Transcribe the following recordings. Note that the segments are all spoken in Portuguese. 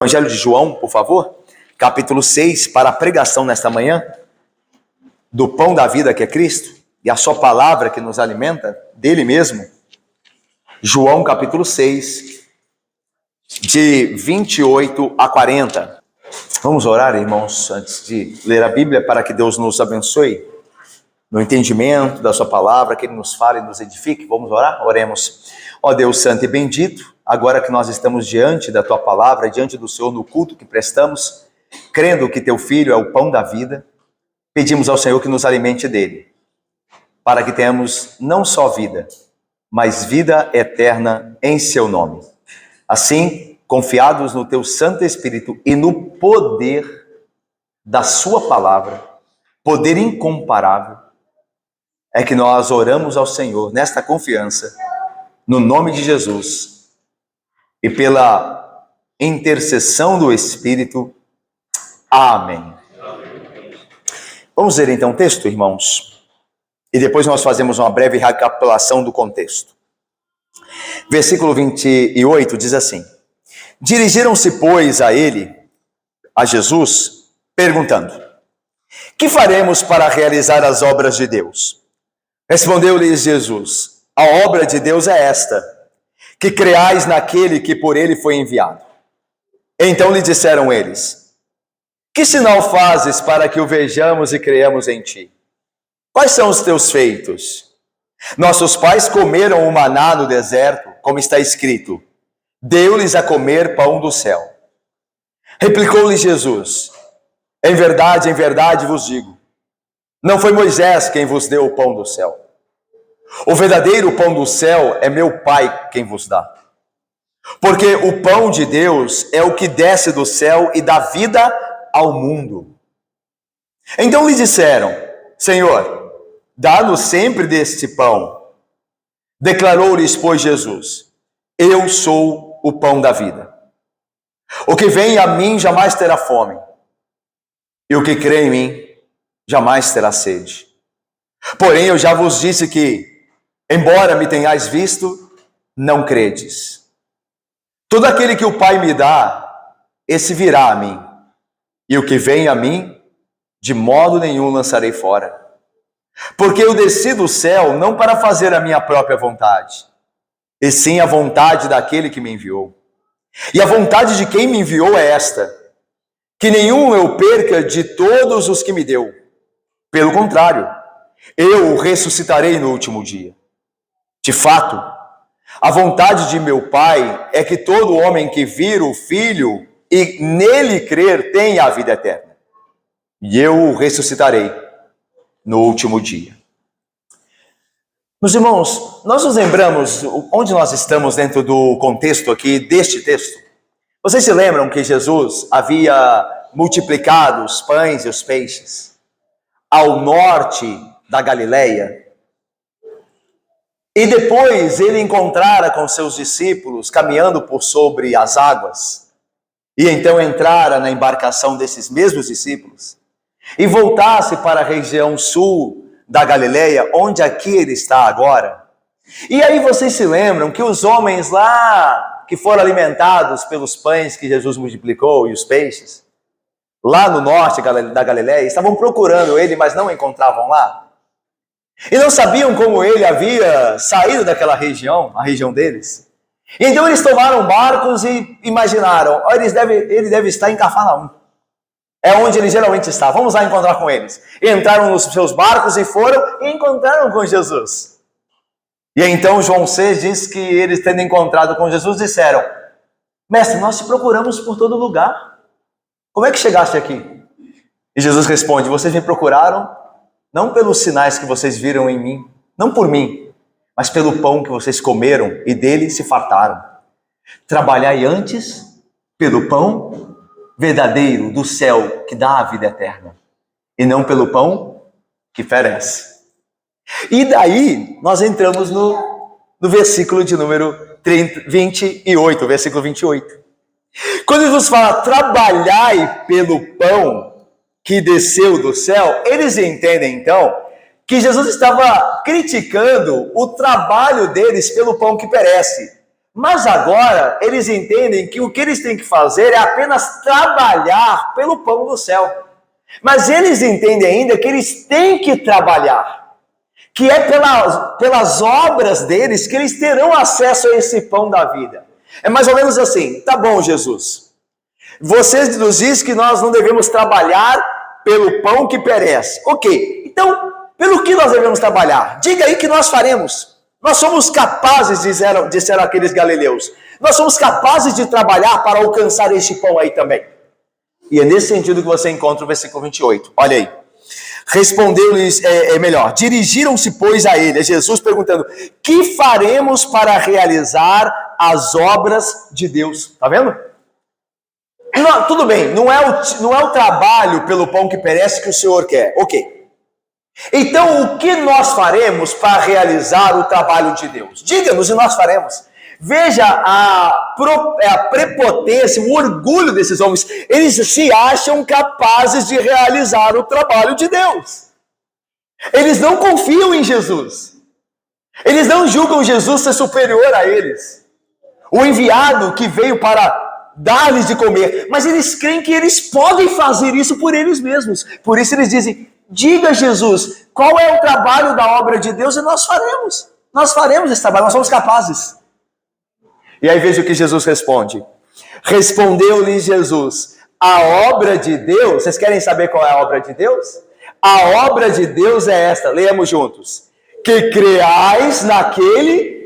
Evangelho de João, por favor, capítulo 6, para a pregação nesta manhã, do pão da vida que é Cristo, e a sua palavra que nos alimenta, dele mesmo. João, capítulo 6, de 28 a 40. Vamos orar, irmãos, antes de ler a Bíblia, para que Deus nos abençoe no entendimento da sua palavra, que Ele nos fale e nos edifique. Vamos orar? Oremos. Ó Deus santo e bendito, agora que nós estamos diante da tua palavra, diante do Senhor no culto que prestamos, crendo que teu Filho é o pão da vida, pedimos ao Senhor que nos alimente dele, para que tenhamos não só vida, mas vida eterna em seu nome. Assim, confiados no teu Santo Espírito e no poder da sua palavra, poder incomparável, é que nós oramos ao Senhor nesta confiança, no nome de Jesus, e pela intercessão do Espírito. Amém. Vamos ler então o texto, irmãos, e depois nós fazemos uma breve recapitulação do contexto. Versículo 28 diz assim: Dirigiram-se, pois, a Jesus, perguntando: Que faremos para realizar as obras de Deus? Respondeu-lhes Jesus: A obra de Deus é esta, que creais naquele que por ele foi enviado. Então lhe disseram eles: Que sinal fazes para que o vejamos e creamos em ti? Quais são os teus feitos? Nossos pais comeram o maná no deserto, como está escrito: Deu-lhes a comer pão do céu. Replicou-lhe Jesus: em verdade vos digo, não foi Moisés quem vos deu o pão do céu. O verdadeiro pão do céu é meu Pai quem vos dá. Porque o pão de Deus é o que desce do céu e dá vida ao mundo. Então lhe disseram: Senhor, dá-nos sempre deste pão. Declarou-lhes, pois, Jesus: Eu sou o pão da vida. O que vem a mim jamais terá fome, e o que crê em mim jamais terá sede. Porém, eu já vos disse que, embora me tenhais visto, não credes. Todo aquele que o Pai me dá, esse virá a mim. E o que vem a mim, de modo nenhum lançarei fora. Porque eu desci do céu não para fazer a minha própria vontade, e sim a vontade daquele que me enviou. E a vontade de quem me enviou é esta: que nenhum eu perca de todos os que me deu. Pelo contrário, eu o ressuscitarei no último dia. De fato, a vontade de meu Pai é que todo homem que vir o Filho e nele crer tenha a vida eterna. E eu o ressuscitarei no último dia. Meus irmãos, nós nos lembramos onde nós estamos dentro do contexto aqui deste texto. Vocês se lembram que Jesus havia multiplicado os pães e os peixes ao norte da Galileia? E depois ele encontrara com seus discípulos caminhando por sobre as águas. E então entrara na embarcação desses mesmos discípulos e voltasse para a região sul da Galileia, onde aqui ele está agora. E aí vocês se lembram que os homens lá, que foram alimentados pelos pães que Jesus multiplicou e os peixes, lá no norte da Galileia, estavam procurando ele, mas não o encontravam lá. E não sabiam como ele havia saído daquela região, a região deles. E então eles tomaram barcos e imaginaram: ele deve estar em Cafarnaum. É onde ele geralmente está. Vamos lá encontrar com eles. E entraram nos seus barcos e foram e encontraram com Jesus. E então João 6 diz que eles, tendo encontrado com Jesus, disseram: Mestre, nós te procuramos por todo lugar. Como é que chegaste aqui? E Jesus responde: Vocês me procuraram não pelos sinais que vocês viram em mim, não por mim, mas pelo pão que vocês comeram e dele se fartaram. Trabalhai antes pelo pão verdadeiro do céu que dá a vida eterna, e não pelo pão que ferece. E daí nós entramos no versículo de número 28, versículo 28. Quando Jesus fala: trabalhai pelo pão que desceu do céu, eles entendem então que Jesus estava criticando o trabalho deles pelo pão que perece, Mas agora eles entendem que o que eles têm que fazer é apenas trabalhar pelo pão do céu. Mas eles entendem ainda que eles têm que trabalhar, que é pelas obras deles que eles terão acesso a esse pão da vida. É mais ou menos assim: tá bom, Jesus, você nos diz que nós não devemos trabalhar pelo pão que perece. Ok, então, pelo que nós devemos trabalhar? Diga aí que nós faremos. Nós somos capazes, disseram aqueles galileus, nós somos capazes de trabalhar para alcançar este pão aí também. E é nesse sentido que você encontra o versículo 28. Olha aí. Respondeu-lhes, dirigiram-se, pois, a ele, a Jesus, perguntando: que faremos para realizar as obras de Deus? Tá vendo? Não, tudo bem, não é o trabalho pelo pão que perece que o Senhor quer. Ok. Então, o que nós faremos para realizar o trabalho de Deus? Diga-nos e nós faremos. Veja a prepotência, o orgulho desses homens. Eles se acham capazes de realizar o trabalho de Deus. Eles não confiam em Jesus. Eles não julgam Jesus ser superior a eles. O enviado que veio para dar-lhes de comer. Mas eles creem que eles podem fazer isso por eles mesmos. Por isso eles dizem: diga, Jesus, qual é o trabalho da obra de Deus e nós faremos. Nós faremos esse trabalho, nós somos capazes. E aí veja o que Jesus responde. Respondeu-lhe Jesus: a obra de Deus, vocês querem saber qual é a obra de Deus? A obra de Deus é esta, leamos juntos: que creais naquele.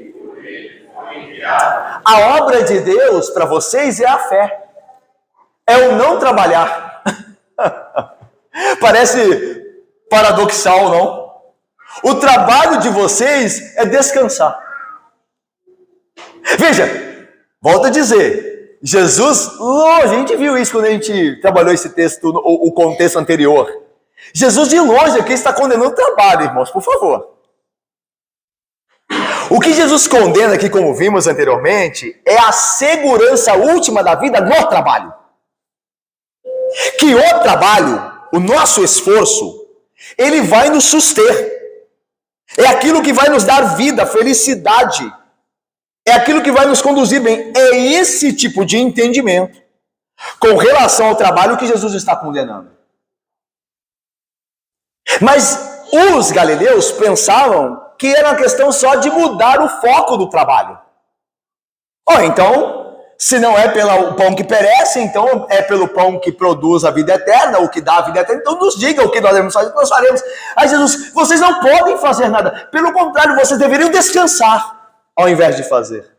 A obra de Deus para vocês é a fé, é o não trabalhar. Parece paradoxal, não? O trabalho de vocês é descansar. Veja, volto a dizer, Jesus, a gente viu isso quando a gente trabalhou esse texto, o contexto anterior. Jesus de longe aqui está condenando o trabalho, irmãos, por favor. O que Jesus condena aqui, como vimos anteriormente, é a segurança última da vida no trabalho. Que o trabalho, o nosso esforço, ele vai nos suster. É aquilo que vai nos dar vida, felicidade. É aquilo que vai nos conduzir bem. É esse tipo de entendimento com relação ao trabalho que Jesus está condenando. Mas os galileus pensavam que era uma questão só de mudar o foco do trabalho. Então, se não é pelo pão que perece, então é pelo pão que produz a vida eterna, o que dá a vida eterna. Então nos diga o que nós devemos fazer, o que nós faremos. Aí Jesus, vocês não podem fazer nada. Pelo contrário, vocês deveriam descansar ao invés de fazer.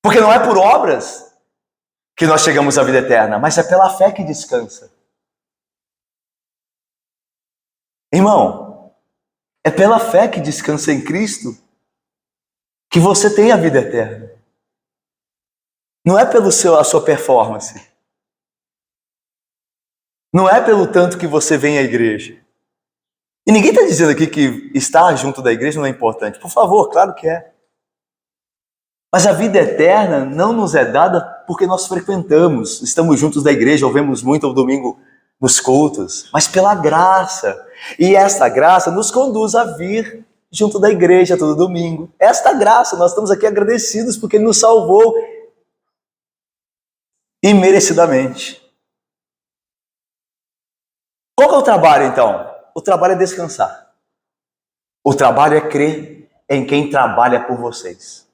Porque não é por obras que nós chegamos à vida eterna, mas é pela fé que descansa. Irmão, é pela fé que descansa em Cristo que você tem a vida eterna. Não é pela sua performance. Não é pelo tanto que você vem à igreja. E ninguém está dizendo aqui que estar junto da igreja não é importante. Por favor, claro que é. Mas a vida eterna não nos é dada porque nós frequentamos, estamos juntos da igreja, ouvimos muito ao domingo nos cultos, mas pela graça. E esta graça nos conduz a vir junto da igreja todo domingo. Esta graça, nós estamos aqui agradecidos porque Ele nos salvou imerecidamente. Qual que é o trabalho, então? O trabalho é descansar. O trabalho é crer em quem trabalha por vocês.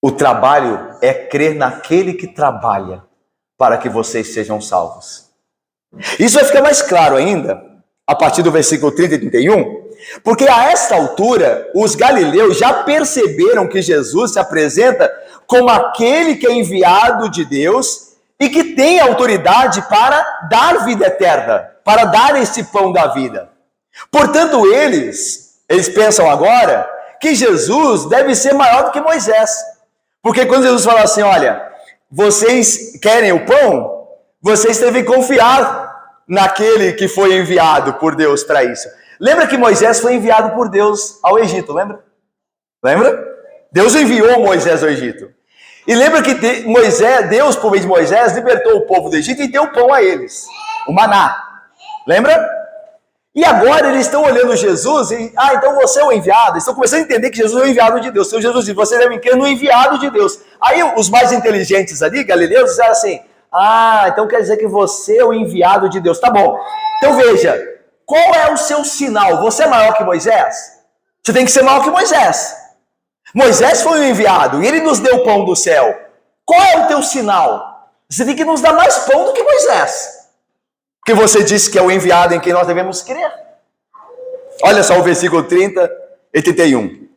O trabalho é crer naquele que trabalha para que vocês sejam salvos. Isso vai ficar mais claro ainda a partir do versículo 30 e 31, porque a esta altura os galileus já perceberam que Jesus se apresenta como aquele que é enviado de Deus e que tem autoridade para dar vida eterna, para dar esse pão da vida. Portanto, eles pensam agora que Jesus deve ser maior do que Moisés. Porque quando Jesus fala assim, olha, vocês querem o pão? Vocês devem confiar naquele que foi enviado por Deus para isso. Lembra que Moisés foi enviado por Deus ao Egito, lembra? Lembra? Deus enviou Moisés ao Egito. E lembra que Deus, por meio de Moisés, libertou o povo do Egito e deu pão a eles. O maná. Lembra? E agora eles estão olhando Jesus e, então você é o enviado. Eles estão começando a entender que Jesus é o enviado de Deus. Então Jesus diz, você deve crer no enviado de Deus. Aí os mais inteligentes ali, galileus, disseram assim, então quer dizer que você é o enviado de Deus. Tá bom. Então veja, qual é o seu sinal? Você é maior que Moisés? Você tem que ser maior que Moisés. Moisés foi o enviado e ele nos deu o pão do céu. Qual é o teu sinal? Você tem que nos dar mais pão do que Moisés. Porque você disse que é o enviado em quem nós devemos crer. Olha só o versículo 30 e 31.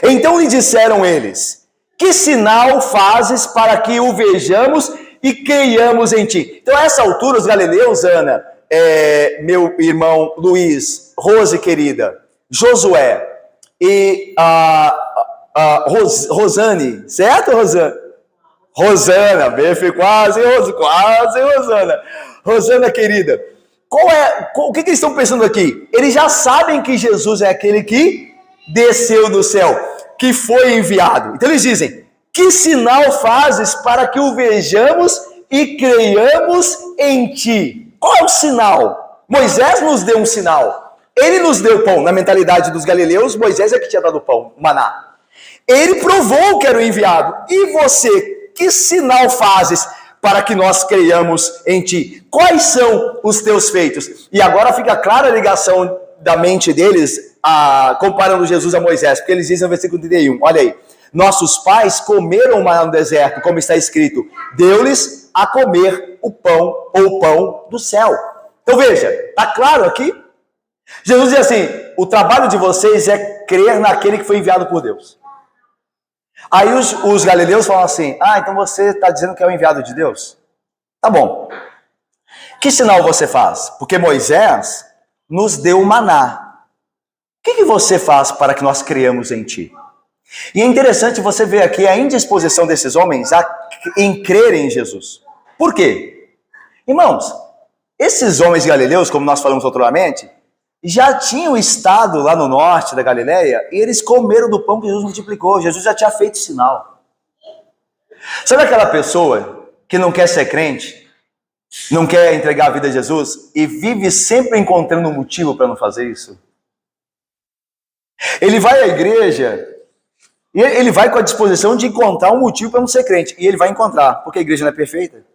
Então lhe disseram eles, que sinal fazes para que o vejamos e creiamos em ti? Então a essa altura os galileus, Ana, meu irmão Luiz, Rose querida, Josué e Rosane, certo, Rosane? Rosana, quase Rosana. Rosana querida, o que eles estão pensando aqui? Eles já sabem que Jesus é aquele que desceu do céu, que foi enviado. Então eles dizem, que sinal fazes para que o vejamos e creiamos em ti? Qual é o sinal? Moisés nos deu um sinal. Ele nos deu pão. Na mentalidade dos galileus, Moisés é que tinha dado pão, o maná. Ele provou que era o enviado. E você, que sinal fazes para que nós creiamos em ti? Quais são os teus feitos? E agora fica clara a ligação da mente deles, comparando Jesus a Moisés, porque eles dizem no versículo 31, olha aí, nossos pais comeram maná no deserto, como está escrito, deu-lhes a comer o pão, ou o pão do céu. Então veja, está claro aqui? Jesus diz assim, o trabalho de vocês é crer naquele que foi enviado por Deus. Aí os galileus falam assim, então você está dizendo que é o enviado de Deus? Tá bom. Que sinal você faz? Porque Moisés nos deu o maná. O que você faz para que nós criamos em ti? E é interessante você ver aqui a indisposição desses homens em crerem em Jesus. Por quê? Irmãos, esses homens galileus, como nós falamos anteriormente, já tinham estado lá no norte da Galileia e eles comeram do pão que Jesus multiplicou. Jesus já tinha feito sinal. Sabe aquela pessoa que não quer ser crente, não quer entregar a vida a Jesus e vive sempre encontrando um motivo para não fazer isso? Ele vai à igreja e ele vai com a disposição de encontrar um motivo para não ser crente. E ele vai encontrar, porque a igreja não é perfeita.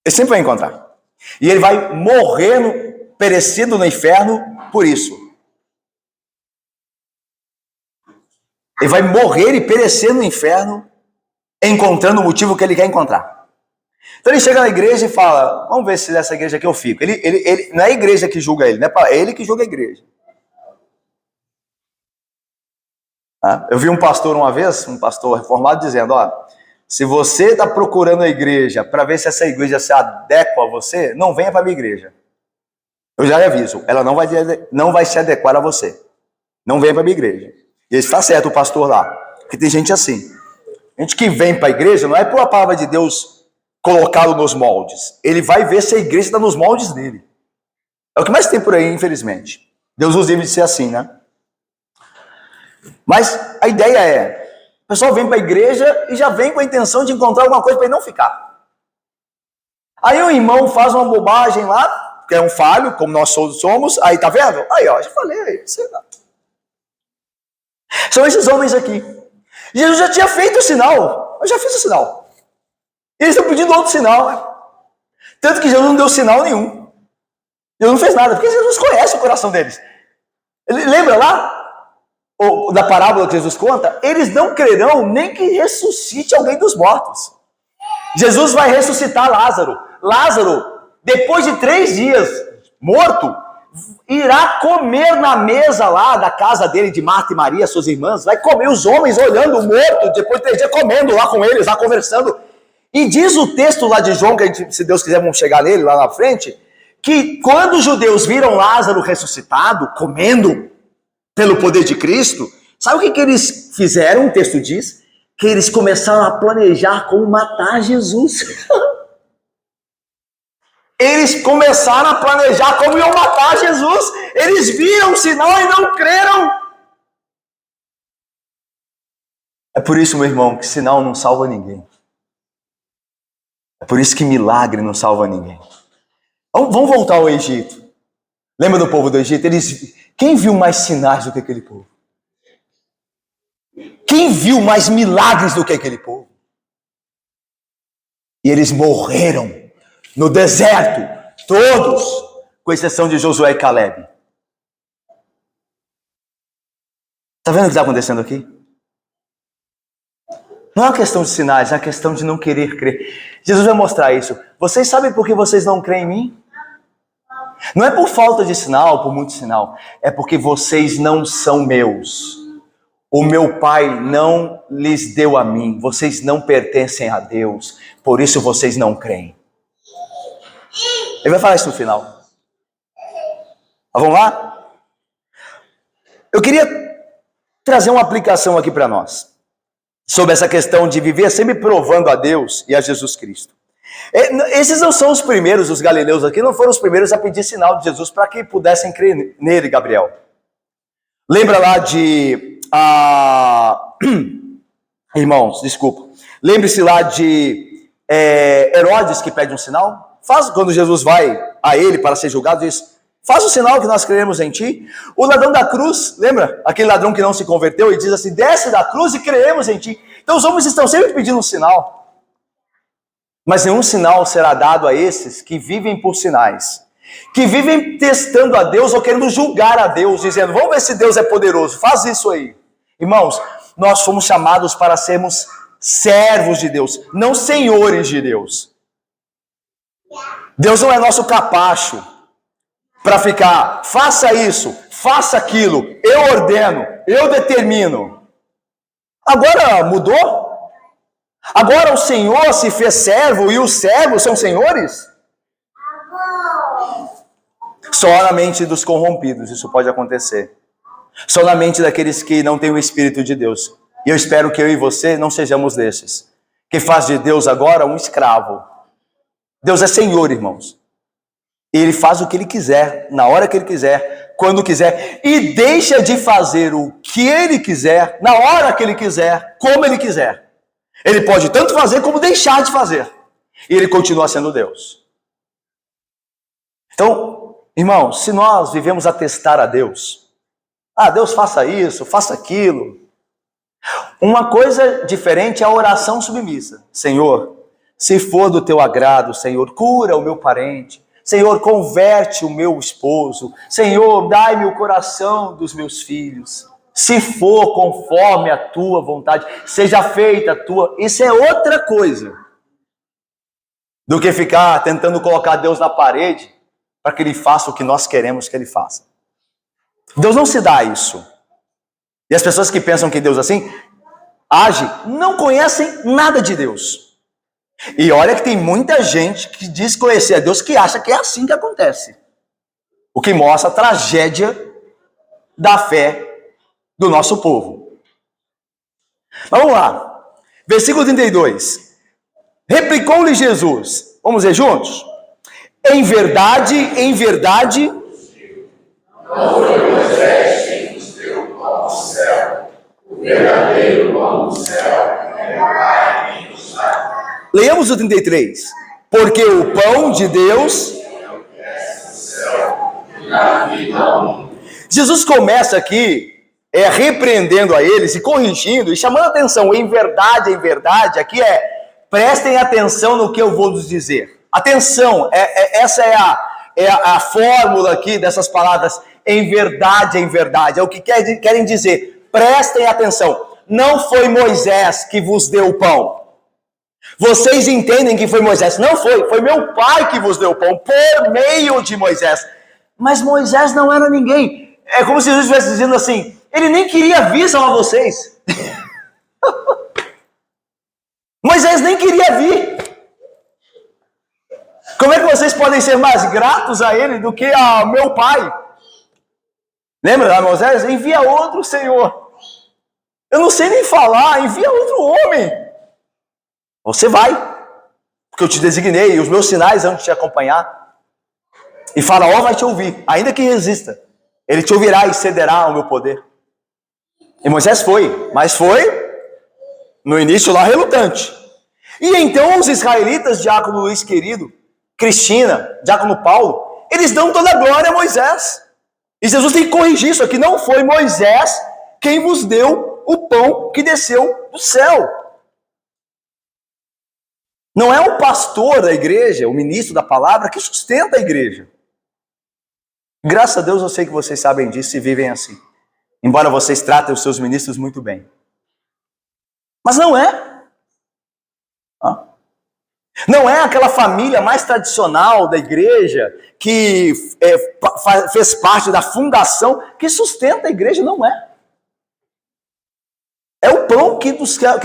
Ele sempre vai encontrar. E ele vai morrer perecendo no inferno por isso. Ele vai morrer e perecer no inferno encontrando o motivo que ele quer encontrar. Então ele chega na igreja e fala, vamos ver se nessa igreja aqui eu fico. Ele não é a igreja que julga ele, é ele que julga a igreja. Eu vi um pastor uma vez, um pastor reformado, dizendo, se você está procurando a igreja para ver se essa igreja se adequa a você, não venha para a minha igreja. Eu já lhe aviso, ela não vai se adequar a você. Não venha para a minha igreja. E está certo o pastor lá. Porque tem gente assim. Gente que vem para a igreja não é por a palavra de Deus colocá-lo nos moldes. Ele vai ver se a igreja está nos moldes dele. É o que mais tem por aí, infelizmente. Deus nos livre de ser assim, né? Mas a ideia é, o pessoal vem para a igreja e já vem com a intenção de encontrar alguma coisa para ele não ficar. Aí o irmão faz uma bobagem lá, que é um falho, como nós somos, aí tá vendo? Aí, já falei, sei lá. São esses homens aqui. Jesus já tinha feito o sinal, eu já fiz o sinal. Eles estão pedindo outro sinal, né? Tanto que Jesus não deu sinal nenhum. Jesus não fez nada, porque Jesus conhece o coração deles. Lembra lá, da parábola que Jesus conta? Eles não crerão nem que ressuscite alguém dos mortos. Jesus vai ressuscitar Lázaro. Lázaro, depois de 3 dias morto, irá comer na mesa lá da casa dele, de Marta e Maria, suas irmãs. Vai comer, os homens olhando o morto, depois de 3 dias comendo lá com eles, lá conversando. E diz o texto lá de João, que a gente, se Deus quiser vamos chegar nele lá na frente, que quando os judeus viram Lázaro ressuscitado, comendo pelo poder de Cristo, sabe o que eles fizeram? O texto diz que eles começaram a planejar como matar Jesus. Eles começaram a planejar como iam matar Jesus. Eles viram o sinal e não creram. É por isso, meu irmão, que sinal não salva ninguém. É por isso que milagre não salva ninguém. Vamos voltar ao Egito. Lembra do povo do Egito? Quem viu mais sinais do que aquele povo? Quem viu mais milagres do que aquele povo? E eles morreram no deserto, todos, com exceção de Josué e Caleb. Está vendo o que está acontecendo aqui? Não é uma questão de sinais, é uma questão de não querer crer. Jesus vai mostrar isso. Vocês sabem por que vocês não creem em mim? Não é por falta de sinal, por muito sinal. É porque vocês não são meus. O meu Pai não lhes deu a mim. Vocês não pertencem a Deus. Por isso vocês não creem. Ele vai falar isso no final. Mas vamos lá? Eu queria trazer uma aplicação aqui para nós. Sobre essa questão de viver sempre provando a Deus e a Jesus Cristo. Esses não são os primeiros, os galileus aqui, não foram os primeiros a pedir sinal de Jesus para que pudessem crer nele, Gabriel. Lembra lá de... Irmãos, desculpa. Lembre-se lá de Herodes que pede um sinal. Quando Jesus vai a ele para ser julgado, diz... Faz o sinal que nós cremos em ti. O ladrão da cruz, lembra? Aquele ladrão que não se converteu e diz assim, desce da cruz e cremos em ti. Então os homens estão sempre pedindo um sinal. Mas nenhum sinal será dado a esses que vivem por sinais. Que vivem testando a Deus ou querendo julgar a Deus, dizendo, vamos ver se Deus é poderoso, faz isso aí. Irmãos, nós fomos chamados para sermos servos de Deus, não senhores de Deus. Deus não é nosso capacho. Para ficar, faça isso, faça aquilo, eu ordeno, eu determino. Agora mudou? Agora o Senhor se fez servo e os servos são senhores? Só na mente dos corrompidos isso pode acontecer. Só na mente daqueles que não têm o Espírito de Deus. E eu espero que eu e você não sejamos desses. Que faz de Deus agora um escravo. Deus é Senhor, irmãos. Ele faz o que ele quiser, na hora que ele quiser, quando quiser, e deixa de fazer o que ele quiser, na hora que ele quiser, como ele quiser. Ele pode tanto fazer como deixar de fazer. E ele continua sendo Deus. Então, irmãos, se nós vivemos a testar a Deus, Deus faça isso, faça aquilo. Uma coisa diferente é a oração submissa. Senhor, se for do teu agrado, Senhor, cura o meu parente. Senhor, converte o meu esposo. Senhor, dai-me o coração dos meus filhos. Se for conforme a tua vontade, seja feita a tua. Isso é outra coisa do que ficar tentando colocar Deus na parede para que ele faça o que nós queremos que ele faça. Deus não se dá isso. E as pessoas que pensam que Deus assim age, não conhecem nada de Deus. E olha que tem muita gente que diz conhecer a Deus que acha que é assim que acontece. O que mostra a tragédia da fé do nosso povo. Mas vamos lá. Versículo 32. Replicou-lhe Jesus. Vamos ver juntos? Em verdade, não foi Moisés quem nos deu o pão do céu. O verdadeiro pão do céu é o Pai quem nos dá. Leiamos o 33. Porque o pão de Deus... Jesus começa aqui repreendendo a eles e corrigindo e chamando a atenção. Em verdade, aqui prestem atenção no que eu vou lhes dizer. Atenção, essa é a fórmula aqui dessas palavras. Em verdade, é o que querem dizer. Prestem atenção. Não foi Moisés que vos deu o pão. Vocês entendem que foi Moisés. Não foi meu Pai que vos deu o pão, por meio de Moisés. Mas Moisés não era ninguém. É como se Jesus estivesse dizendo assim, ele nem queria vir salvar vocês. Moisés nem queria vir. Como é que vocês podem ser mais gratos a ele do que ao meu Pai? Lembra, Moisés? Envia outro, Senhor. Eu não sei nem falar, envia outro homem. Você vai, porque eu te designei, e os meus sinais vão te acompanhar. E Faraó vai te ouvir, ainda que resista. Ele te ouvirá e cederá ao meu poder. E Moisés foi, mas foi no início lá relutante. E então os israelitas, Diácono Luiz querido, Cristina, Diácono Paulo, eles dão toda a glória a Moisés. E Jesus tem que corrigir isso aqui. Não foi Moisés quem vos deu o pão que desceu do céu. Não é o pastor da igreja, o ministro da palavra, que sustenta a igreja. Graças a Deus eu sei que vocês sabem disso e vivem assim. Embora vocês tratem os seus ministros muito bem. Mas não é. Não é aquela família mais tradicional da igreja que fez parte da fundação que sustenta a igreja, não é. É o pão que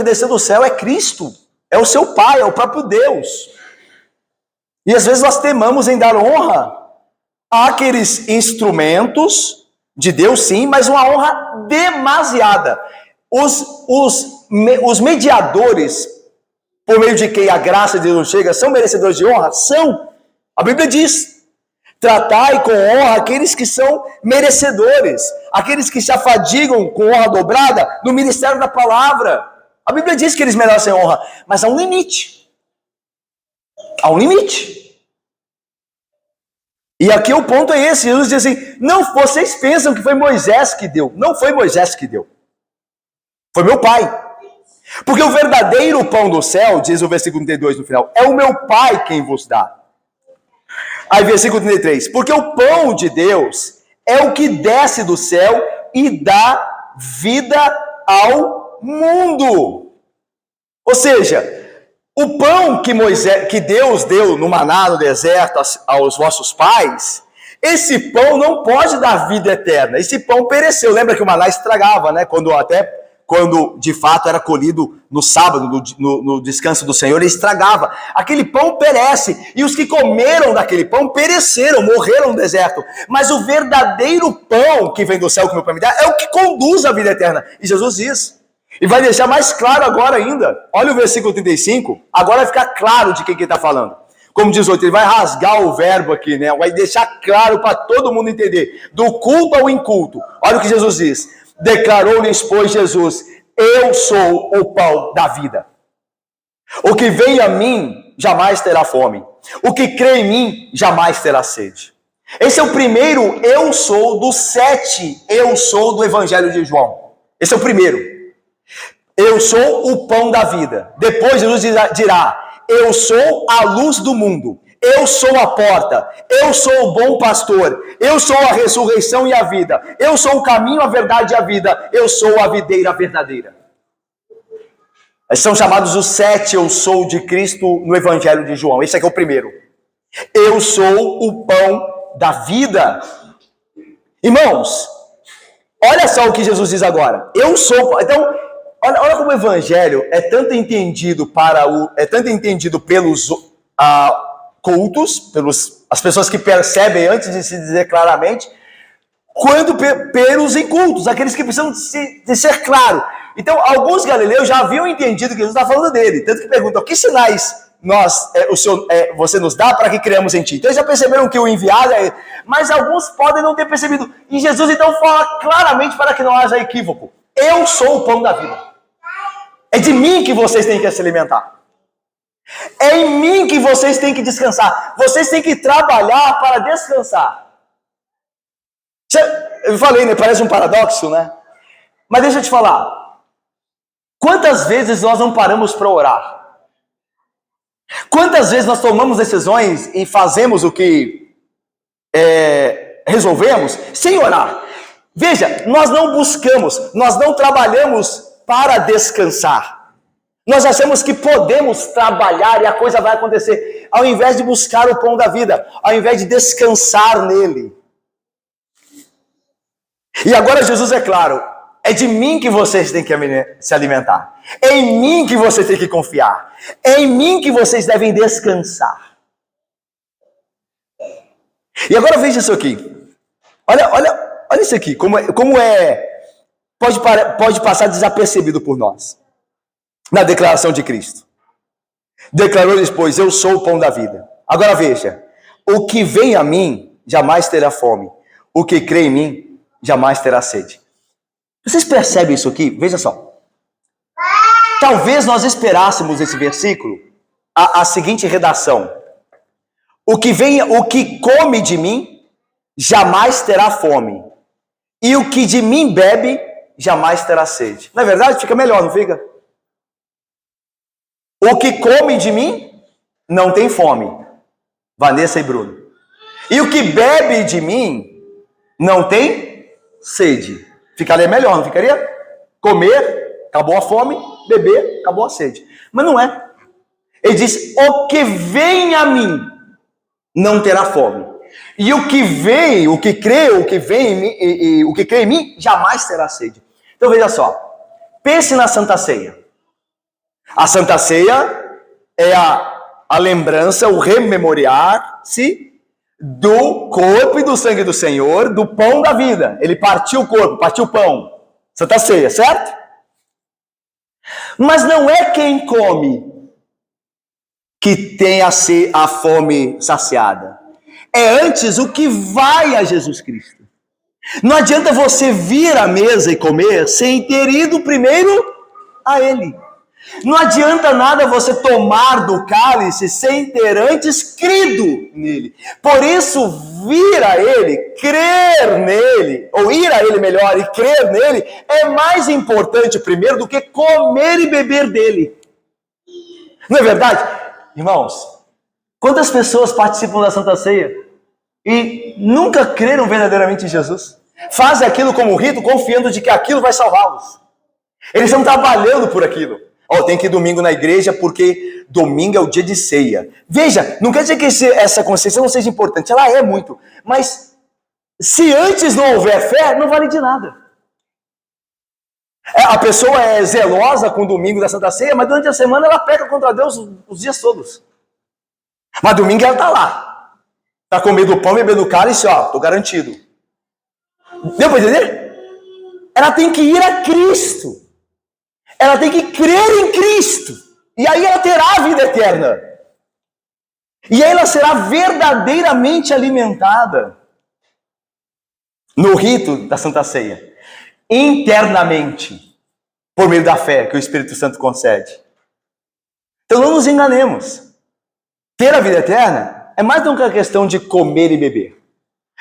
desceu do céu, é Cristo. É o seu Pai, é o próprio Deus. E às vezes nós temamos em dar honra àqueles instrumentos de Deus, sim, mas uma honra demasiada. Os mediadores, por meio de quem a graça de Deus chega, são merecedores de honra? São. A Bíblia diz: tratai com honra aqueles que são merecedores, aqueles que se afadigam com honra dobrada no ministério da palavra. A Bíblia diz que eles merecem honra, mas há um limite. Há um limite. E aqui o ponto é esse. Jesus diz assim: não, vocês pensam que foi Moisés que deu. Não foi Moisés que deu. Foi meu Pai. Porque o verdadeiro pão do céu, diz o versículo 32 no final, é o meu Pai quem vos dá. Aí versículo 33, porque o pão de Deus é o que desce do céu e dá vida ao mundo. Ou seja, o pão que Deus deu no maná no deserto aos vossos pais, esse pão não pode dar vida eterna. Esse pão pereceu. Lembra que o maná estragava, né? Quando de fato era colhido no sábado, no descanso do Senhor, ele estragava. Aquele pão perece. E os que comeram daquele pão pereceram, morreram no deserto. Mas o verdadeiro pão que vem do céu, que meu Pai me dá, é o que conduz à vida eterna. E Jesus diz. E vai deixar mais claro agora ainda. Olha o versículo 35. Agora vai ficar claro de quem que ele está falando. Como diz o outro, ele vai rasgar o verbo aqui, né? Vai deixar claro para todo mundo entender. Do culto ao inculto. Olha o que Jesus diz. Declarou-lhes, pois, Jesus: eu sou o pão da vida. O que vem a mim jamais terá fome. O que crê em mim jamais terá sede. Esse é o primeiro eu sou dos 7 eu sou do Evangelho de João. Esse é o primeiro. Eu sou o pão da vida. Depois Jesus dirá: eu sou a luz do mundo. Eu sou a porta, eu sou o bom pastor, eu sou a ressurreição e a vida, eu sou o caminho, a verdade e a vida, eu sou a videira verdadeira. Esses são chamados os 7 eu sou de Cristo no Evangelho de João. Esse aqui é o primeiro. Eu sou o pão da vida. Irmãos, olha só o que Jesus diz agora. Eu sou. Então, olha como o Evangelho é tanto entendido pelos cultos, as pessoas que percebem antes de se dizer claramente, quanto pelos incultos, aqueles que precisam de ser claro. Então, alguns galileus já haviam entendido que Jesus está falando dele, tanto que perguntam: que sinais você nos dá para que criamos em ti? Então, eles já perceberam que o enviado é ele, mas alguns podem não ter percebido. E Jesus então fala claramente para que não haja equívoco: eu sou o pão da vida. É de mim que vocês têm que se alimentar. É em mim que vocês têm que descansar. Vocês têm que trabalhar para descansar. Eu falei, né? Parece um paradoxo, né? Mas deixa eu te falar. Quantas vezes nós não paramos para orar? Quantas vezes nós tomamos decisões e fazemos o que resolvemos sem orar? Veja, nós não buscamos, nós não trabalhamos para descansar. Nós achamos que podemos trabalhar e a coisa vai acontecer, ao invés de buscar o pão da vida, ao invés de descansar nele. E agora Jesus é claro: é de mim que vocês têm que se alimentar. É em mim que vocês têm que confiar. É em mim que vocês devem descansar. E agora veja isso aqui. Olha isso aqui, pode passar desapercebido por nós. Na declaração de Cristo. Declarou-lhes, pois, eu sou o pão da vida. Agora veja: o que vem a mim jamais terá fome. O que crê em mim jamais terá sede. Vocês percebem isso aqui? Veja só. Talvez nós esperássemos esse versículo a seguinte redação: o que come de mim jamais terá fome, e o que de mim bebe jamais terá sede. Na verdade, fica melhor, não fica? O que come de mim não tem fome, Vanessa e Bruno. E o que bebe de mim não tem sede. Ficaria melhor, não ficaria? Comer, acabou a fome, beber, acabou a sede. Mas não é. Ele diz, o que vem a mim não terá fome. E o que vem, o que crê em mim, jamais terá sede. Então veja só, pense na Santa Ceia. A Santa Ceia é a lembrança, o rememoriar-se do corpo e do sangue do Senhor, do pão da vida. Ele partiu o corpo, partiu o pão. Santa Ceia, certo? Mas não é quem come que tem a fome saciada. É antes o que vai a Jesus Cristo. Não adianta você vir à mesa e comer sem ter ido primeiro a Ele. Não adianta nada você tomar do cálice sem ter antes crido nele. Por isso, vir a Ele, crer nele, ou ir a Ele melhor e crer nele, é mais importante primeiro do que comer e beber dele. Não é verdade? Irmãos, quantas pessoas participam da Santa Ceia e nunca creram verdadeiramente em Jesus? Fazem aquilo como rito, confiando de que aquilo vai salvá-los. Eles estão trabalhando por aquilo. Tem que ir domingo na igreja porque domingo é o dia de ceia. Veja, não quer dizer que essa consciência não seja importante, ela é muito. Mas se antes não houver fé, não vale de nada. A pessoa é zelosa com o domingo da Santa Ceia, mas durante a semana ela peca contra Deus os dias todos. Mas domingo ela está lá. Está comendo pão e bebendo cálice, estou garantido. Deu para entender? Ela tem que ir a Cristo. Ela tem que crer em Cristo. E aí ela terá a vida eterna. E aí ela será verdadeiramente alimentada no rito da Santa Ceia. Internamente. Por meio da fé que o Espírito Santo concede. Então não nos enganemos. Ter a vida eterna é mais do que uma questão de comer e beber.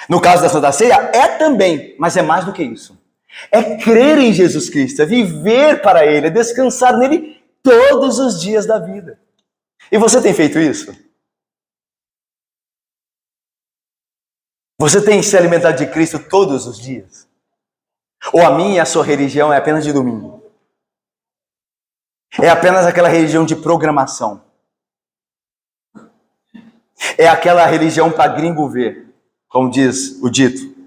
No caso da Santa Ceia, é também, mas é mais do que isso. É crer em Jesus Cristo, é viver para Ele, é descansar nele todos os dias da vida. E você tem feito isso? Você tem se alimentado de Cristo todos os dias? Ou a minha e a sua religião é apenas de domingo? É apenas aquela religião de programação? É aquela religião para gringo ver, como diz o dito?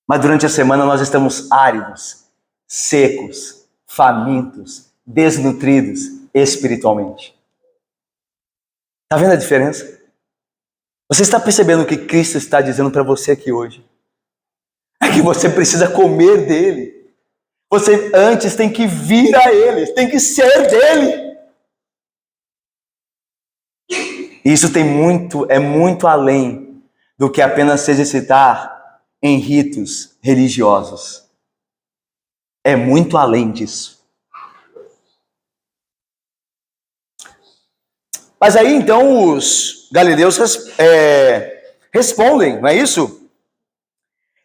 Mas durante a semana nós estamos áridos, secos, famintos, desnutridos espiritualmente. Está vendo a diferença? Você está percebendo o que Cristo está dizendo para você aqui hoje? É que você precisa comer dele. Você antes tem que vir a ele, tem que ser dele. Isso é muito além do que apenas se exercitar em ritos religiosos. É muito além disso. Mas aí então os galileus respondem, não é isso?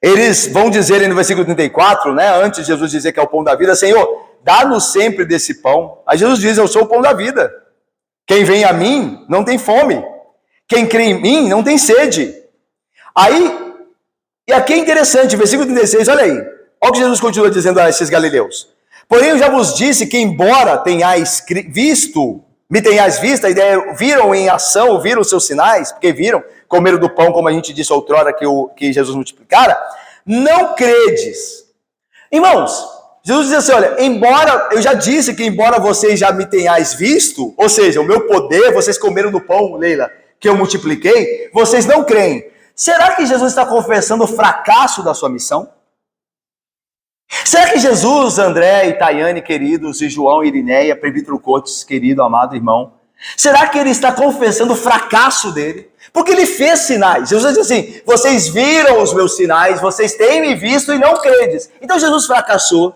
Eles vão dizer no versículo 34, né, antes de Jesus dizer que é o pão da vida, Senhor, dá-nos sempre desse pão. Aí Jesus diz, eu sou o pão da vida. Quem vem a mim não tem fome. Quem crê em mim não tem sede. E aqui é interessante, versículo 36, olha aí. Olha o que Jesus continua dizendo a esses galileus. Porém, eu já vos disse que, embora tenhais visto, me tenhais visto, a ideia, viram em ação, viram os seus sinais, porque viram, comeram do pão, como a gente disse outrora que Jesus multiplicara, não credes. Irmãos, Jesus diz assim, olha, eu já disse que embora vocês já me tenhais visto, ou seja, o meu poder, vocês comeram do pão, Leila, que eu multipliquei, vocês não creem. Será que Jesus está confessando o fracasso da sua missão? Será que Jesus, André e Tayane, queridos, e João e Irineia, Presbítero Cotes, querido, amado irmão, será que ele está confessando o fracasso dele? Porque ele fez sinais. Jesus diz assim, vocês viram os meus sinais, vocês têm me visto e não credes. Então Jesus fracassou.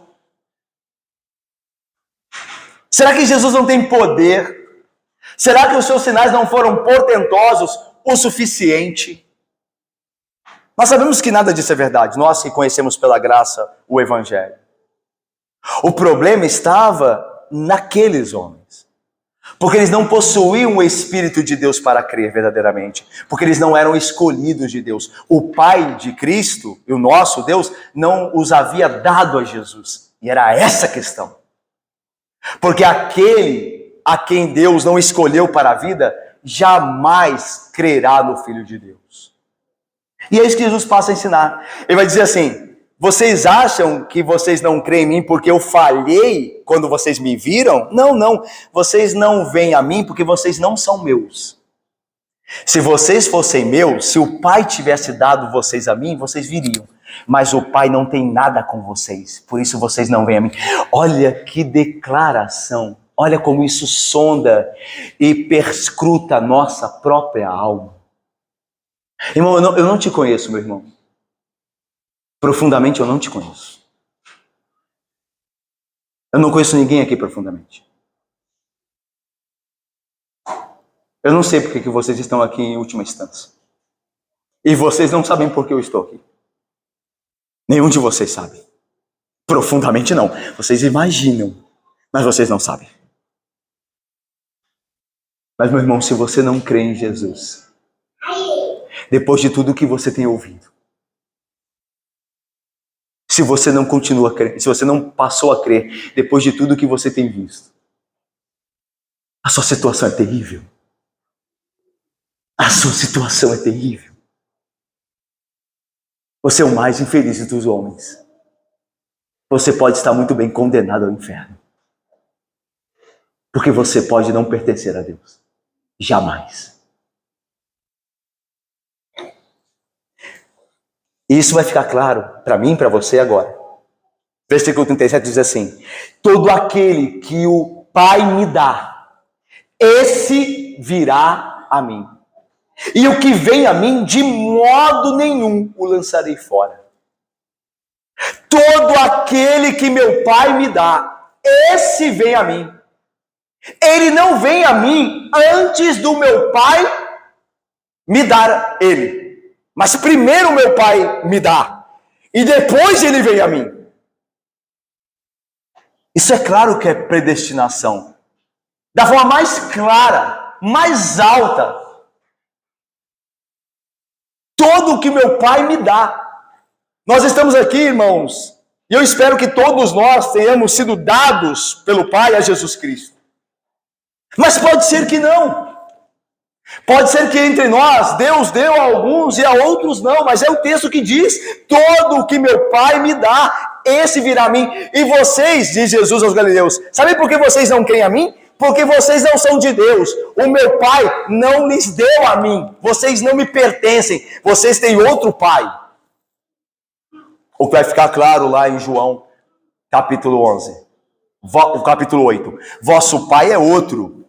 Será que Jesus não tem poder? Será que os seus sinais não foram portentosos o suficiente? Nós sabemos que nada disso é verdade, nós que conhecemos pela graça o Evangelho. O problema estava naqueles homens, porque eles não possuíam o Espírito de Deus para crer verdadeiramente, porque eles não eram escolhidos de Deus. O Pai de Cristo, e o nosso Deus, não os havia dado a Jesus, e era essa a questão. Porque aquele a quem Deus não escolheu para a vida, jamais crerá no Filho de Deus. E é isso que Jesus passa a ensinar. Ele vai dizer assim: vocês acham que vocês não creem em mim porque eu falhei quando vocês me viram? Não, não. Vocês não vêm a mim porque vocês não são meus. Se vocês fossem meus, se o Pai tivesse dado vocês a mim, vocês viriam. Mas o Pai não tem nada com vocês, por isso vocês não vêm a mim. Olha que declaração. Olha como isso sonda e perscruta a nossa própria alma. Irmão, eu não te conheço, meu irmão. Profundamente eu não te conheço. Eu não conheço ninguém aqui profundamente. Eu não sei porque que vocês estão aqui em última instância. E vocês não sabem por que eu estou aqui. Nenhum de vocês sabe. Profundamente não. Vocês imaginam, mas vocês não sabem. Mas, meu irmão, se você não crê em Jesus, depois de tudo que você tem ouvido, se você não continua a crer, se você não passou a crer, depois de tudo que você tem visto, a sua situação é terrível. A sua situação é terrível. Você é o mais infeliz dos homens. Você pode estar muito bem condenado ao inferno. Porque você pode não pertencer a Deus. Jamais. E isso vai ficar claro para mim e para você agora. Versículo 37 diz assim: todo aquele que o Pai me dá, esse virá a mim. E o que vem a mim, de modo nenhum o lançarei fora. Todo aquele que meu Pai me dá, esse vem a mim. Ele não vem a mim antes do meu Pai me dar ele. Mas primeiro o meu Pai me dá. E depois ele vem a mim. Isso é claro que é predestinação. Da forma mais clara, mais alta. Todo o que meu Pai me dá. Nós estamos aqui, irmãos, e eu espero que todos nós tenhamos sido dados pelo Pai a Jesus Cristo. Mas pode ser que não. Pode ser que entre nós, Deus deu a alguns e a outros não, mas é o texto que diz: todo o que meu Pai me dá, esse virá a mim. E vocês, diz Jesus aos galileus, sabem por que vocês não creem a mim? Porque vocês não são de Deus. O meu Pai não lhes deu a mim. Vocês não me pertencem. Vocês têm outro Pai. O que vai ficar claro lá em João, capítulo 11. Capítulo 8. Vosso Pai é outro.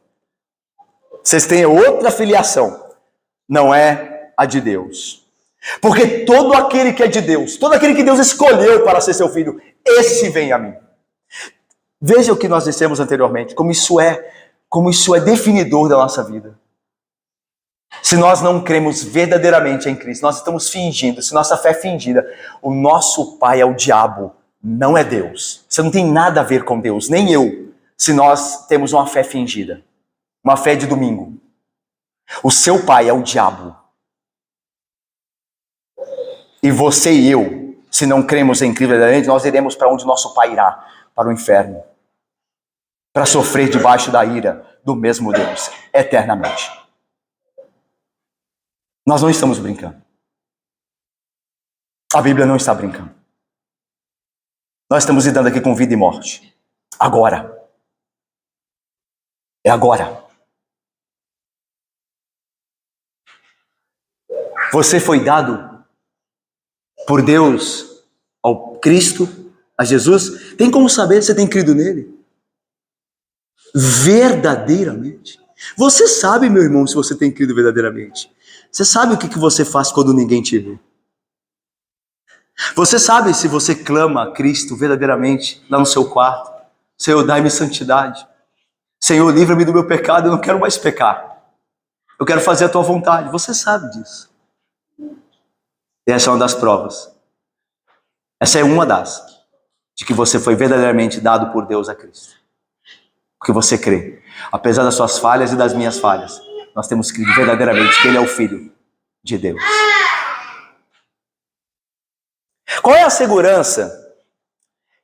Vocês têm outra filiação. Não é a de Deus. Porque todo aquele que é de Deus, todo aquele que Deus escolheu para ser seu filho, esse vem a mim. Veja o que nós dissemos anteriormente, como isso é definidor da nossa vida. Se nós não cremos verdadeiramente em Cristo, nós estamos fingindo, se nossa fé é fingida, o nosso pai é o diabo, não é Deus. Você não tem nada a ver com Deus, nem eu, se nós temos uma fé fingida, uma fé de domingo. O seu pai é o diabo. E você e eu, se não cremos em Cristo verdadeiramente, nós iremos para onde nosso pai irá, para o inferno. Para sofrer debaixo da ira do mesmo Deus, eternamente. Nós não estamos brincando. A Bíblia não está brincando. Nós estamos lidando aqui com vida e morte. Agora. É agora. Você foi dado por Deus ao Cristo, a Jesus. Tem como saber se você tem crido nele? Verdadeiramente. Você sabe, meu irmão, se você tem crido verdadeiramente. Você sabe o que você faz quando ninguém te vê. Você sabe se você clama a Cristo verdadeiramente lá no seu quarto. Senhor, dai-me santidade. Senhor, livra-me do meu pecado, eu não quero mais pecar. Eu quero fazer a tua vontade. Você sabe disso. E essa é uma das provas. Essa é uma das. De que você foi verdadeiramente dado por Deus a Cristo. Porque você crê. Apesar das suas falhas e das minhas falhas, nós temos crido verdadeiramente que Ele é o Filho de Deus. Qual é a segurança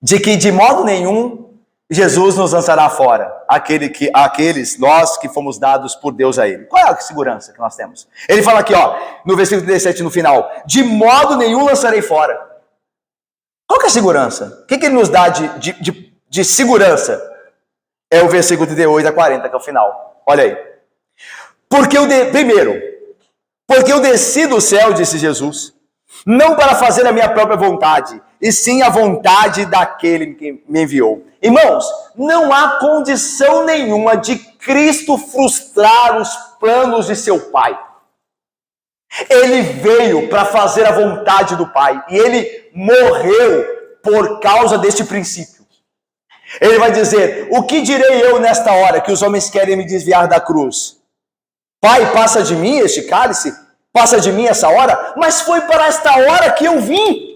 de que de modo nenhum Jesus nos lançará fora? Nós que fomos dados por Deus a Ele. Qual é a segurança que nós temos? Ele fala aqui, no versículo 17, no final: de modo nenhum lançarei fora. Qual que é a segurança? O que Ele nos dá de segurança? É o versículo 38 a 40, que é o final. Olha aí. Porque eu desci do céu, disse Jesus, não para fazer a minha própria vontade, e sim a vontade daquele que me enviou. Irmãos, não há condição nenhuma de Cristo frustrar os planos de seu Pai. Ele veio para fazer a vontade do Pai, e Ele morreu por causa deste princípio. Ele vai dizer: o que direi eu nesta hora que os homens querem me desviar da cruz? Pai, passa de mim este cálice, passa de mim essa hora, mas foi para esta hora que eu vim.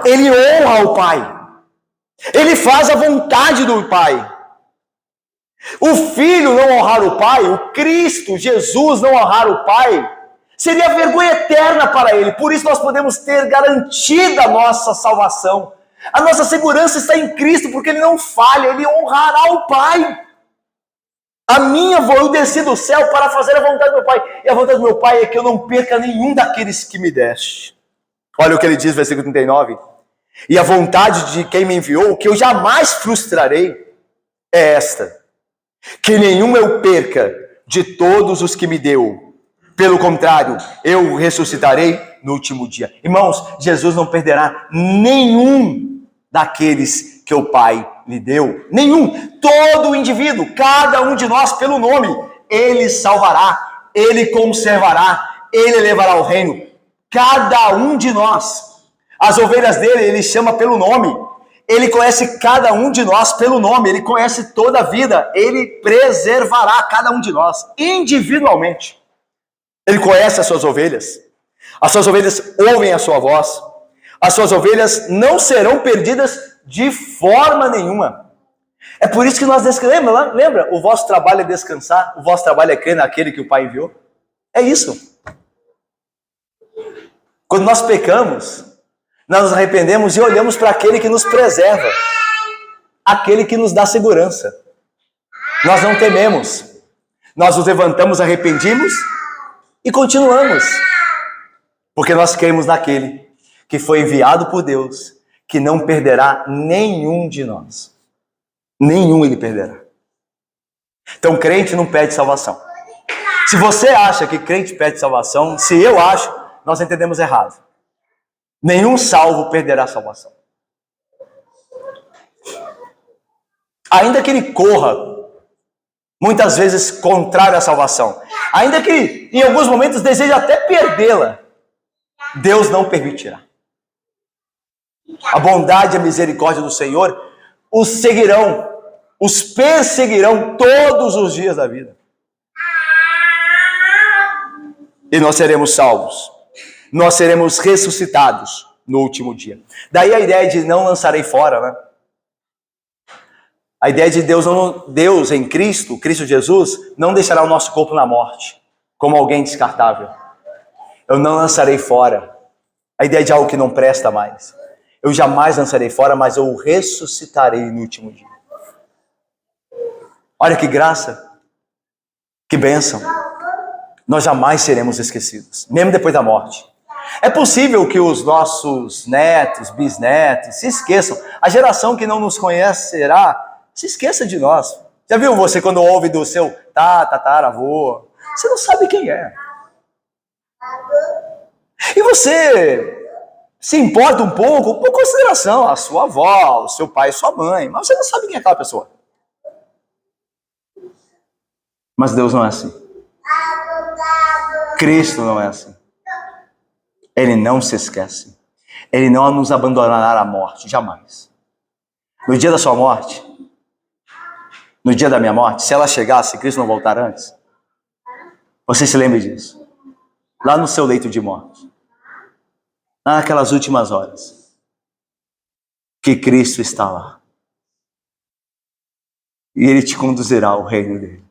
Ele honra o Pai. Ele faz a vontade do Pai. O Filho não honrar o Pai, o Cristo, Jesus não honrar o Pai, seria vergonha eterna para Ele. Por isso nós podemos ter garantida a nossa salvação. A nossa segurança está em Cristo, porque Ele não falha, Ele honrará o Pai. Eu desci do céu para fazer a vontade do meu Pai. E a vontade do meu Pai é que eu não perca nenhum daqueles que me deste. Olha o que ele diz, versículo 39. E a vontade de quem me enviou, que eu jamais frustrarei, é esta: que nenhum eu perca de todos os que me deu. Pelo contrário, eu ressuscitarei no último dia. Irmãos, Jesus não perderá nenhum daqueles que o Pai lhe deu. Nenhum. Todo indivíduo, cada um de nós, pelo nome, Ele salvará, Ele conservará, Ele levará ao reino. Cada um de nós. As ovelhas dele, Ele chama pelo nome. Ele conhece cada um de nós pelo nome. Ele conhece toda a vida. Ele preservará cada um de nós, individualmente. Ele conhece as suas ovelhas. As suas ovelhas ouvem a sua voz. As suas ovelhas não serão perdidas de forma nenhuma. É por isso que nós descansamos. Lembra? O vosso trabalho é descansar. O vosso trabalho é crer naquele que o Pai enviou. É isso. Quando nós pecamos, nós nos arrependemos e olhamos para aquele que nos preserva. Aquele que nos dá segurança. Nós não tememos. Nós nos levantamos, arrependimos e continuamos. Porque nós cremos naquele que foi enviado por Deus, que não perderá nenhum de nós. Nenhum ele perderá. Então crente não perde salvação. Se você acha que crente perde salvação, se eu acho, nós entendemos errado. Nenhum salvo perderá a salvação. Ainda que ele corra, muitas vezes contrário à salvação, ainda que em alguns momentos deseje até perdê-la, Deus não permitirá. A bondade e a misericórdia do Senhor os seguirão, os perseguirão todos os dias da vida. E nós seremos salvos. Nós seremos ressuscitados no último dia. Daí a ideia de não lançarei fora, né? A ideia de Deus em Cristo Jesus, não deixará o nosso corpo na morte, como alguém descartável. Eu não lançarei fora. A ideia de algo que não presta mais. Eu jamais lançarei fora, mas eu ressuscitarei no último dia. Olha que graça, que bênção. Nós jamais seremos esquecidos, mesmo depois da morte. É possível que os nossos netos, bisnetos, se esqueçam. A geração que não nos conhecerá, se esqueça de nós. Já viu você quando ouve do seu tataravô? Você não sabe quem é. E você se importa um pouco por consideração a sua avó, o seu pai e sua mãe, mas você não sabe quem é aquela pessoa. Mas Deus não é assim. Cristo não é assim. Ele não se esquece. Ele não nos abandonará à morte, jamais. No dia da sua morte, no dia da minha morte, se ela chegasse, se Cristo não voltar antes, você se lembre disso. Lá no seu leito de morte, naquelas últimas horas, que Cristo está lá. E Ele te conduzirá ao reino dele.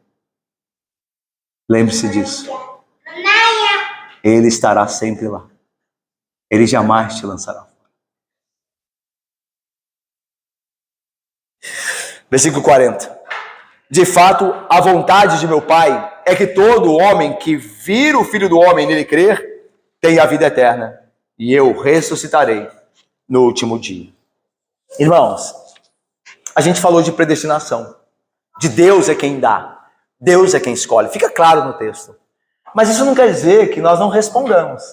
Lembre-se disso. Ele estará sempre lá. Ele jamais te lançará fora. Versículo 40. De fato, a vontade de meu Pai é que todo homem que vir o Filho do Homem nele crer, tenha a vida eterna. E eu ressuscitarei no último dia. Irmãos, a gente falou de predestinação. De Deus é quem dá. Deus é quem escolhe. Fica claro no texto. Mas isso não quer dizer que nós não respondamos.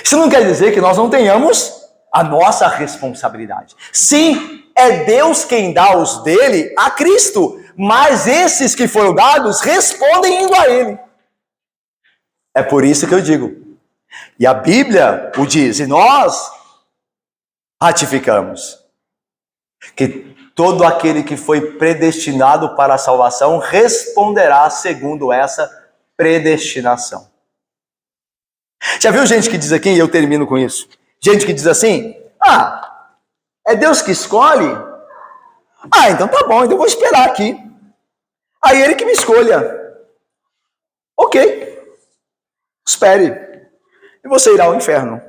Isso não quer dizer que nós não tenhamos a nossa responsabilidade. Sim, é Deus quem dá os dele a Cristo. Mas esses que foram dados respondem indo a Ele. É por isso que eu digo. E a Bíblia o diz, e nós ratificamos, que todo aquele que foi predestinado para a salvação responderá segundo essa predestinação. Já viu gente que diz aqui, e eu termino com isso, gente que diz assim, é Deus que escolhe? Então tá bom, então eu vou esperar aqui. Aí Ele que me escolha. Ok, espere. E você irá ao inferno.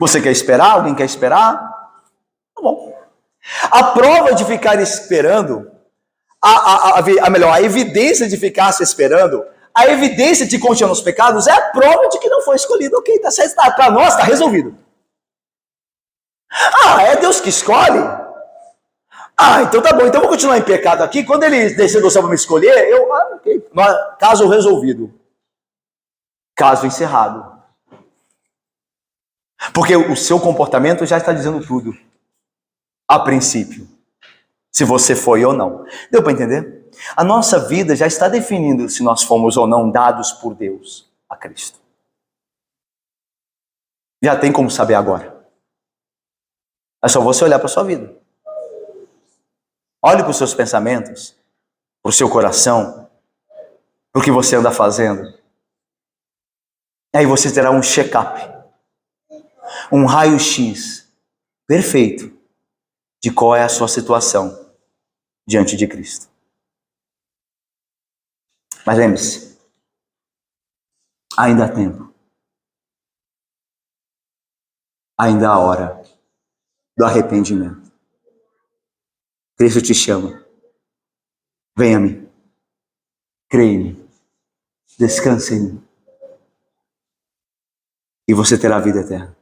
Você quer esperar? Alguém quer esperar? Tá bom. A prova de ficar esperando, a evidência de ficar se esperando, a evidência de continuar nos pecados é a prova de que não foi escolhido. Ok, tá certo, para nós está resolvido. É Deus que escolhe? Então tá bom, então eu vou continuar em pecado aqui. Quando Ele descer do céu para me escolher, ok. Caso resolvido. Caso encerrado. Porque o seu comportamento já está dizendo tudo. A princípio. Se você foi ou não. Deu para entender? A nossa vida já está definindo se nós fomos ou não dados por Deus a Cristo. Já tem como saber agora. É só você olhar para a sua vida. Olhe para os seus pensamentos, para o seu coração, para o que você anda fazendo. Aí você terá um check-up, um raio-x perfeito de qual é a sua situação diante de Cristo. Mas lembre-se, ainda há tempo. Ainda há hora do arrependimento. Cristo te chama. Venha a mim. Creia em mim. Descanse em mim. E você terá a vida eterna.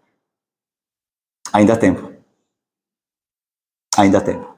Ainda há tempo. Ainda há tempo.